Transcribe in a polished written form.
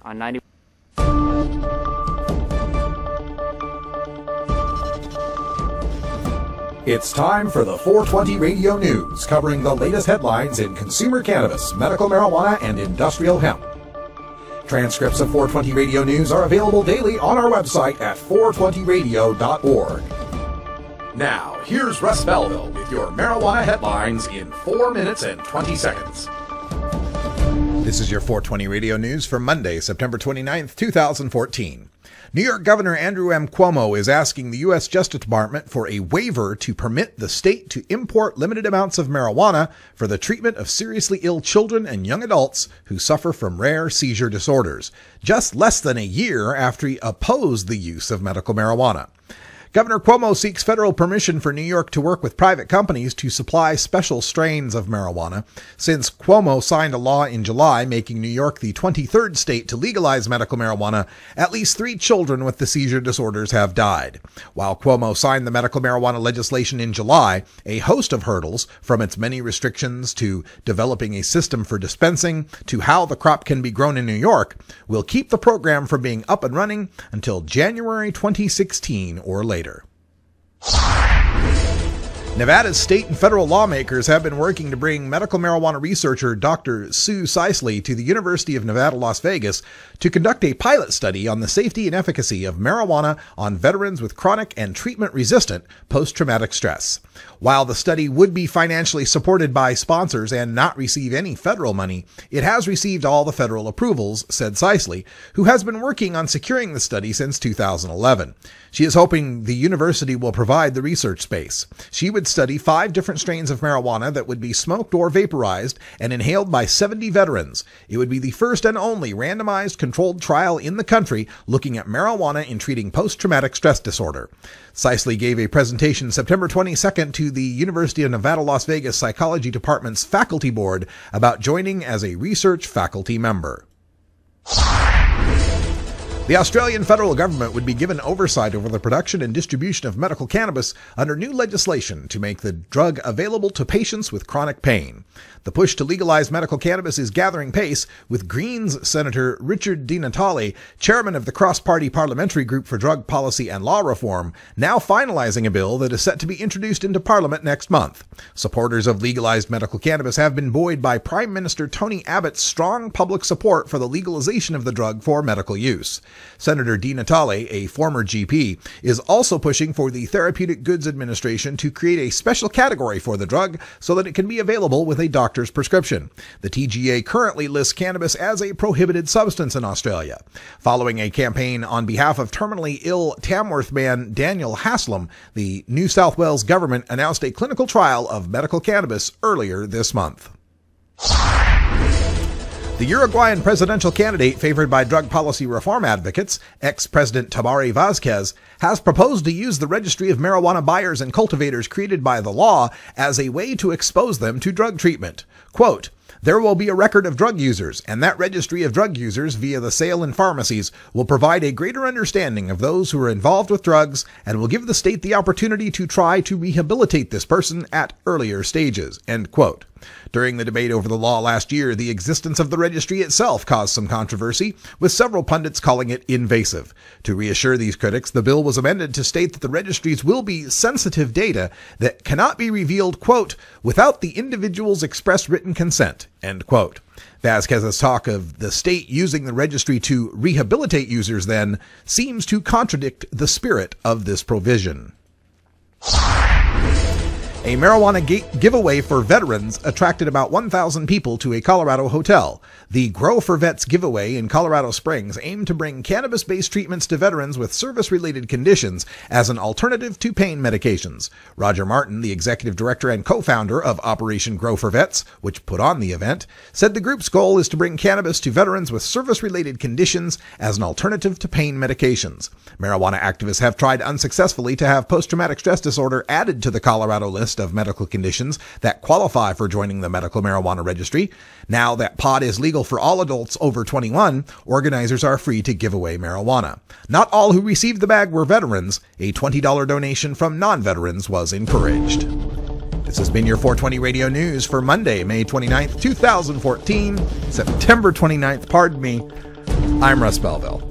on 90. It's time for the 420 Radio News, covering the latest headlines in consumer cannabis, medical marijuana, and industrial hemp. Transcripts of 420 Radio News are available daily on our website at 420radio.org. Now, here's Russ Belville with your marijuana headlines in 4 minutes and 20 seconds. This is your 420 Radio News for Monday, September 29th, 2014. New York Governor Andrew M. Cuomo is asking the U.S. Justice Department for a waiver to permit the state to import limited amounts of marijuana for the treatment of seriously ill children and young adults who suffer from rare seizure disorders, just less than a year after he opposed the use of medical marijuana. Governor Cuomo seeks federal permission for New York to work with private companies to supply special strains of marijuana, since Cuomo signed a law in July making New York the 23rd state to legalize medical marijuana. At least 3 children with the seizure disorders have died. While Cuomo signed the medical marijuana legislation in July, a host of hurdles, from its many restrictions to developing a system for dispensing to how the crop can be grown in New York, will keep the program from being up and running until January 2016 or later. Nevada's state and federal lawmakers have been working to bring medical marijuana researcher Dr. Sue Sisley to the University of Nevada, Las Vegas to conduct a pilot study on the safety and efficacy of marijuana on veterans with chronic and treatment-resistant post-traumatic stress. While the study would be financially supported by sponsors and not receive any federal money, it has received all the federal approvals, said Sisley, who has been working on securing the study since 2011. She is hoping the university will provide the research space. She would study 5 different strains of marijuana that would be smoked or vaporized and inhaled by 70 veterans. It would be the first and only randomized controlled trial in the country looking at marijuana in treating post-traumatic stress disorder. Sisley gave a presentation September 22nd to the University of Nevada, Las Vegas Psychology Department's faculty board about joining as a research faculty member. The Australian federal government would be given oversight over the production and distribution of medical cannabis under new legislation to make the drug available to patients with chronic pain. The push to legalize medical cannabis is gathering pace, with Greens Senator Richard DiNatale, chairman of the cross-party parliamentary group for drug policy and law reform, now finalizing a bill that is set to be introduced into Parliament next month. Supporters of legalized medical cannabis have been buoyed by Prime Minister Tony Abbott's strong public support for the legalization of the drug for medical use. Senator DiNatale, a former GP, is also pushing for the Therapeutic Goods Administration to create a special category for the drug so that it can be available with a doctor's prescription. The TGA currently lists cannabis as a prohibited substance in Australia. Following a campaign on behalf of terminally ill Tamworth man Daniel Haslam, the New South Wales government announced a clinical trial of medical cannabis earlier this month. The Uruguayan presidential candidate favored by drug policy reform advocates, ex-President Tabare Vazquez, has proposed to use the registry of marijuana buyers and cultivators created by the law as a way to expose them to drug treatment. Quote, "There will be a record of drug users, and that registry of drug users via the sale in pharmacies will provide a greater understanding of those who are involved with drugs and will give the state the opportunity to try to rehabilitate this person at earlier stages." End quote. During the debate over the law last year, the existence of the registry itself caused some controversy, with several pundits calling it invasive. To reassure these critics, the bill was amended to state that the registries will be sensitive data that cannot be revealed, quote, "without the individual's express written consent," end quote. Vazquez's talk of the state using the registry to rehabilitate users, then, seems to contradict the spirit of this provision. A marijuana giveaway for veterans attracted about 1,000 people to a Colorado hotel. The Grow for Vets giveaway in Colorado Springs aimed to bring cannabis-based treatments to veterans with service-related conditions as an alternative to pain medications. Roger Martin, the executive director and co-founder of Operation Grow for Vets, which put on the event, said the group's goal is to bring cannabis to veterans with service-related conditions as an alternative to pain medications. Marijuana activists have tried unsuccessfully to have post-traumatic stress disorder added to the Colorado list of medical conditions that qualify for joining the medical marijuana registry. Now that pot is legal for all adults over 21, organizers are free to give away marijuana. Not all who received the bag were veterans. A $20 donation from non-veterans was encouraged. This has been your 420 Radio News for Monday, May 29th, 2014, September 29th, pardon me. I'm Russ Belville.